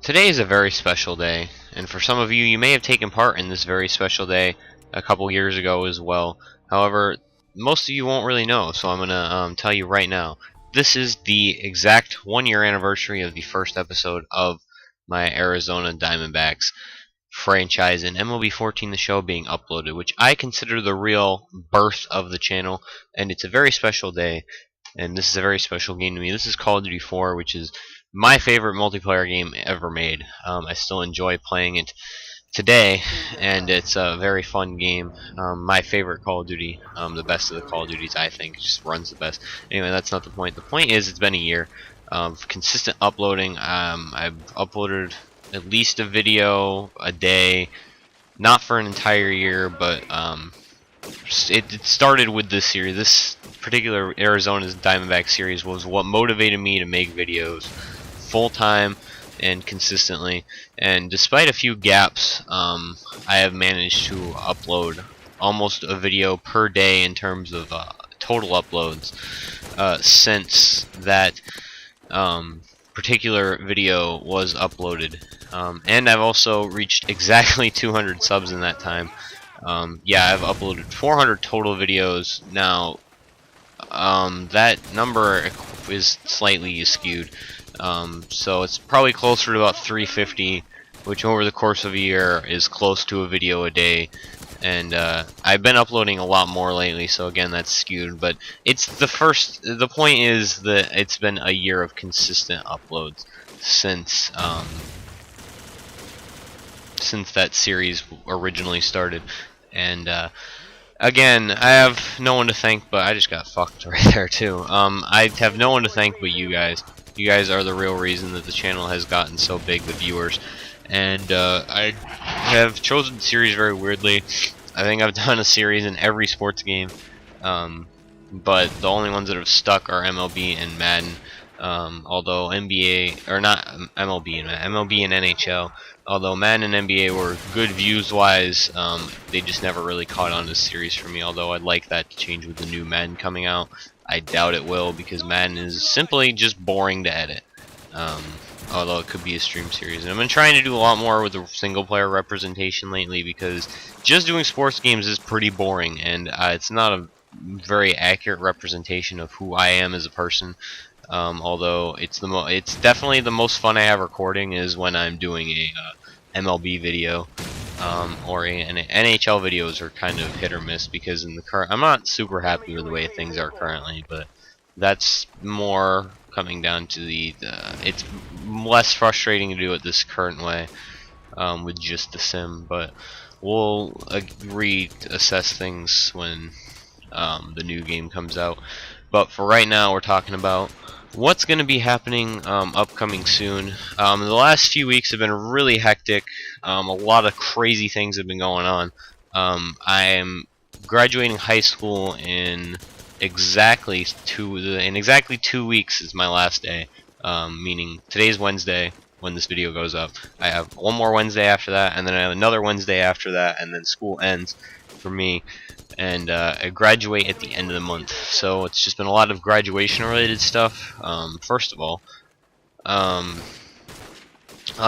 Today is a very special day, and for some of you, you may have taken part in this very special day a couple years ago as well. However, most of you won't really know, so I'm gonna tell you right now. This is the exact 1 year anniversary of the first episode of my Arizona Diamondbacks franchise and MLB 14 The Show being uploaded, which I consider the real birth of the channel, and it's a very special day, and this is a very special game to me. This is Call of Duty 4, which is my favorite multiplayer game ever made. I still enjoy playing it today, and it's a very fun game. My favorite Call of Duty, the best of the Call of Duties, I think. It just runs the best. Anyway, that's not the point. The point is, it's been a year of consistent uploading. I've uploaded at least a video a day, not for an entire year, but it started with this series. This particular Arizona's Diamondback series was what motivated me to make videos full-time and consistently, and despite a few gaps, I have managed to upload almost a video per day in terms of total uploads since that particular video was uploaded, and I've also reached exactly 200 subs in that time. Yeah, I've uploaded 400 total videos now. That number is slightly skewed, so it's probably closer to about 350, which over the course of a year is close to a video a day. And I've been uploading a lot more lately, so again that's skewed, but it's the point is that it's been a year of consistent uploads since that series originally started. And again, I have no one to thank, but I just got fucked right there too. I have no one to thank but you guys. You guys are the real reason that the channel has gotten so big with viewers. And I have chosen the series very weirdly. I think I've done a series in every sports game, but the only ones that have stuck are MLB and Madden. Although NBA, or not MLB and NHL, although Madden and NBA were good views-wise, they just never really caught on this series for me, although I'd like that to change with the new Madden coming out. I doubt it will, because Madden is simply just boring to edit, although it could be a stream series. And I've been trying to do a lot more with the single-player representation lately, because just doing sports games is pretty boring, and it's not a very accurate representation of who I am as a person. Although it's definitely the most fun I have recording is when I'm doing a MLB video, or an NHL videos are kind of hit or miss, because in the current, I'm not super happy with the way things are currently, but that's more coming down to it's less frustrating to do it this current way with just the sim, but we'll reassess things when the new game comes out. But for right now, we're talking about what's going to be happening upcoming soon. The last few weeks have been really hectic. A lot of crazy things have been going on. I am graduating high school in exactly 2 weeks is my last day. Meaning today's Wednesday when this video goes up. I have one more Wednesday after that, and then I have another Wednesday after that, and then school ends for me. And I graduate at the end of the month, so it's just been a lot of graduation related stuff. First of all, on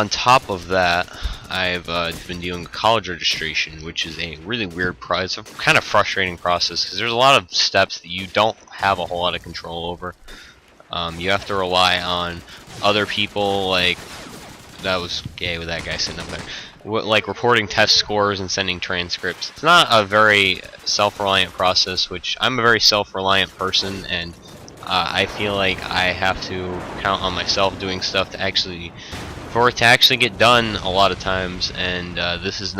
top of that, I've been dealing with college registration, which is a really weird process. It's a kind of frustrating process, because there's a lot of steps that you don't have a whole lot of control over. You have to rely on other people, like that was gay with that guy sitting up there, like reporting test scores and sending transcripts. It's not a very self-reliant process, which I'm a very self-reliant person, and I feel like I have to count on myself doing stuff for it to actually get done a lot of times, and this is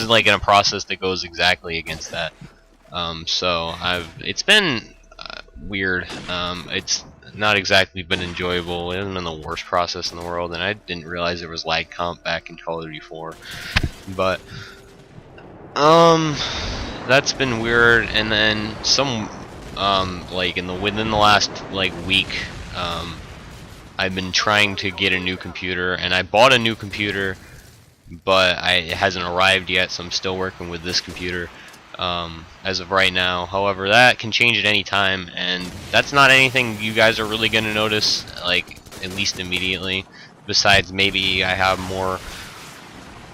like in a process that goes exactly against that. So it's been weird. It's not exactly been enjoyable. It hasn't been the worst process in the world, and I didn't realize there was lag comp back in Call of Duty 4. But that's been weird. And then some like within the last week, I've been trying to get a new computer, and I bought a new computer, but it hasn't arrived yet, so I'm still working with this computer as of right now. However, that can change at any time, and that's not anything you guys are really going to notice, like, at least immediately. besides maybe I have more.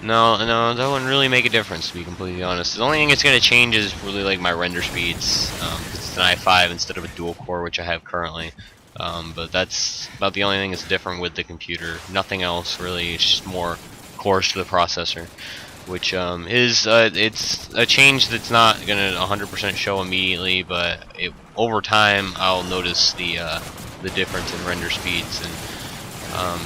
No, that wouldn't really make a difference, to be completely honest. The only thing it's going to change is really like my render speeds. It's an i5 instead of a dual core, which I have currently. But that's about the only thing that's different with the computer. Nothing else really. It's just more cores to the processor, which is it's a change that's not going to 100% show immediately, but over time I'll notice the difference in render speeds and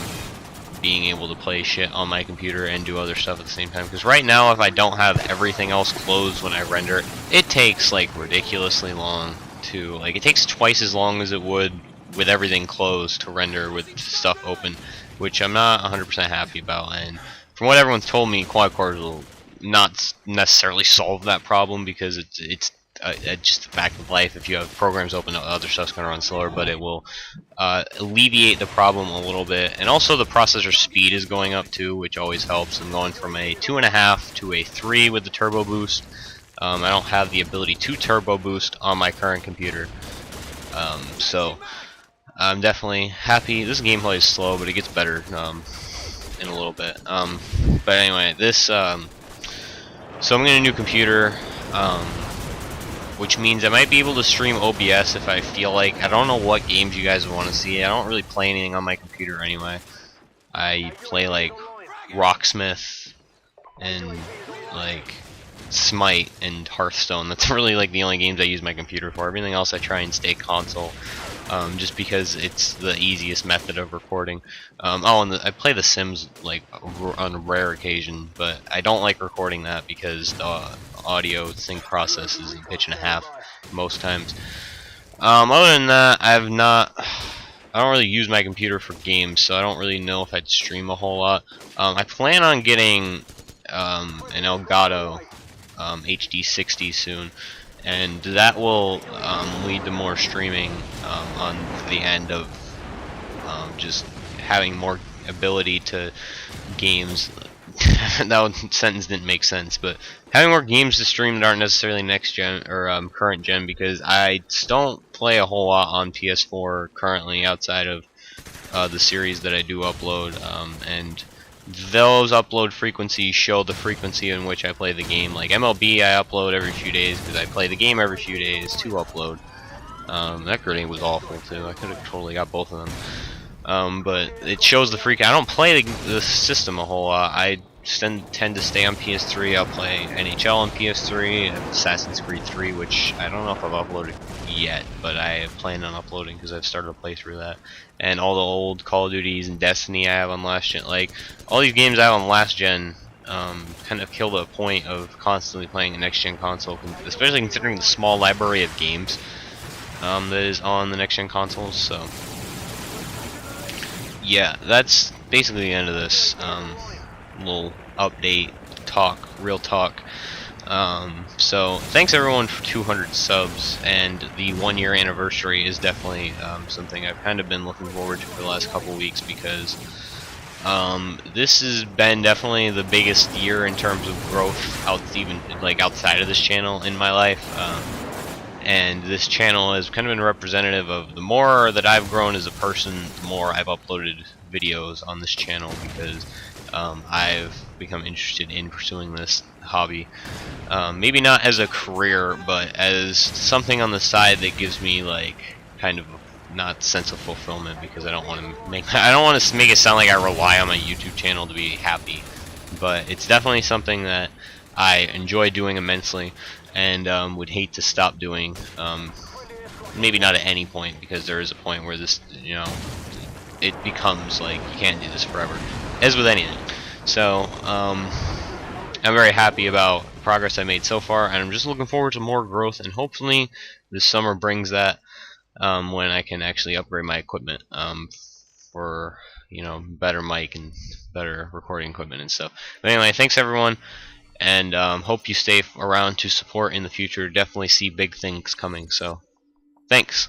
being able to play shit on my computer and do other stuff at the same time. Because right now, if I don't have everything else closed when I render, it takes like ridiculously long to, like, it takes twice as long as it would with everything closed to render with stuff open, which I'm not 100% happy about. And from what everyone's told me, quad cores will not necessarily solve that problem, because it's just a fact of life. If you have programs open, other stuff's going to run slower, but it will alleviate the problem a little bit. And also the processor speed is going up too, which always helps. I'm going from a 2.5 to a 3 with the turbo boost. I don't have the ability to turbo boost on my current computer, so I'm definitely happy. This gameplay is slow, but it gets better in a little bit. But anyway, this so I'm getting a new computer, which means I might be able to stream OBS if I feel like. I don't know what games you guys want to see. I don't really play anything on my computer anyway. I play like Rocksmith and like Smite and Hearthstone. That's really like the only games I use my computer for. Everything else I try and stay console, just because it's the easiest method of recording. Oh, and I play The Sims like on a rare occasion, but I don't like recording that because the audio sync process is in pitch and a half most times. Other than that, I don't really use my computer for games, so I don't really know if I'd stream a whole lot. I plan on getting an Elgato HD 60 soon, and that will lead to more streaming on the end of just having more ability to games. That sentence didn't make sense, but having more games to stream that aren't necessarily next gen or current gen, because I don't play a whole lot on PS4 currently outside of the series that I do upload, and those upload frequencies show the frequency in which I play the game. Like MLB, I upload every few days because I play the game every few days to upload. That grenade was awful too. I could have totally got both of them. But it shows the freak. I don't play the system a whole lot. I tend to stay on PS3. I'll play NHL on PS3 and Assassin's Creed 3, which I don't know if I've uploaded yet, but I plan on uploading because I've started to play through that. And all the old Call of Duties and Destiny I have on last gen. Like all these games I have on last gen kind of kill the point of constantly playing a next gen console, especially considering the small library of games that is on the next gen consoles. So yeah, that's basically the end of this little update talk, real talk. So thanks everyone for 200 subs, and the 1-year anniversary is definitely something I've kind of been looking forward to for the last couple weeks, because this has been definitely the biggest year in terms of growth outside of this channel in my life. And this channel has kind of been representative of the more that I've grown as a person, the more I've uploaded videos on this channel, because I've become interested in pursuing this hobby. Maybe not as a career, but as something on the side that gives me like kind of not sense of fulfillment, because I don't want to make it sound like I rely on my YouTube channel to be happy. But it's definitely something that I enjoy doing immensely, and would hate to stop doing. Maybe not at any point, because there is a point where this, it becomes like you can't do this forever, as with anything. So I'm very happy about the progress I made so far, and I'm just looking forward to more growth, and hopefully this summer brings that, when I can actually upgrade my equipment for better mic and better recording equipment and stuff. But anyway, thanks everyone, and hope you stay around to support in the future. Definitely see big things coming, so thanks.